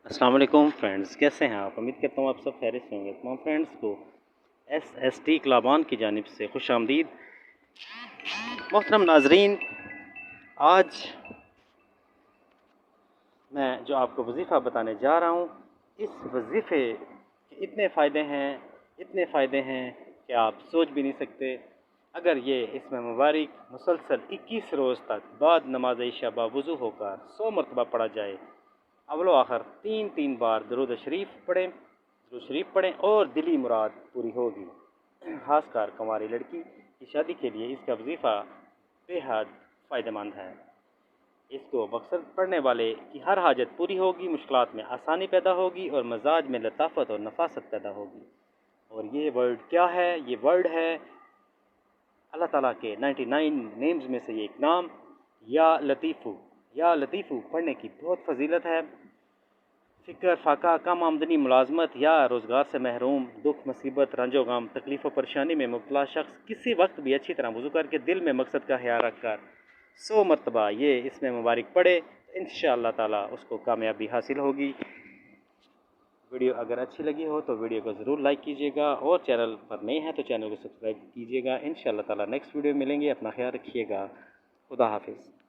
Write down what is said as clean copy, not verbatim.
अस्सलाम वालेकुम फ्रेंड्स, कैसे हैं आप? उम्मीद करता हूँ आप सब खैरियत से होंगे। तमाम फ्रेंड्स को SST क्लाबान की जानिब से खुश आमदीद। मोहतरम नाजरीन, आज मैं जो आपको वजीफ़ा बताने जा रहा हूँ, इस वजीफ़े के इतने फ़ायदे हैं कि आप सोच भी नहीं सकते। अगर ये इसमें मुबारक मुसलसल 21 रोज़ तक बाद नमाज इशा बावुज़ू होकर 100 मरतबा पढ़ा जाए, अव्वल व आखिर 3-3 बार दरूद शरीफ पढ़ें और दिली मुराद पूरी होगी। खासकर कुंवारी लड़की की शादी के लिए इसका वजीफ़ा बेहद फ़ायदेमंद है। इसको मकसद पढ़ने वाले की हर हाजत पूरी होगी, मुश्किलात में आसानी पैदा होगी और मजाज में लताफत और नफासत पैदा होगी। और ये वर्ड क्या है? ये वर्ड है अल्लाह ताला के 99 नेम्स में से ये एक नाम, या लतीफ़ू। या लतीफ़ू पढ़ने की बहुत फजीलत है। फ़िक्र, फाका, कम आमदनी, मुलाजमत या रोज़गार से महरूम, दुख, मुसीबत, रंजो गम, तकलीफ़ और परेशानी में मुब्तला शख्स किसी वक्त भी अच्छी तरह वज़ू करके दिल में मकसद का ख्याल रख कर 100 मरतबा ये इसमें मुबारक पढ़े, इंशाअल्लाह ताला उसको कामयाबी हासिल होगी। वीडियो अगर अच्छी लगी हो तो वीडियो को ज़रूर लाइक कीजिएगा और चैनल पर नए हैं तो चैनल को सब्सक्राइब कीजिएगा। इंशाअल्लाह ताला नेक्स्ट वीडियो में मिलेंगे। अपना ख्याल रखिएगा। खुदा हाफिज़।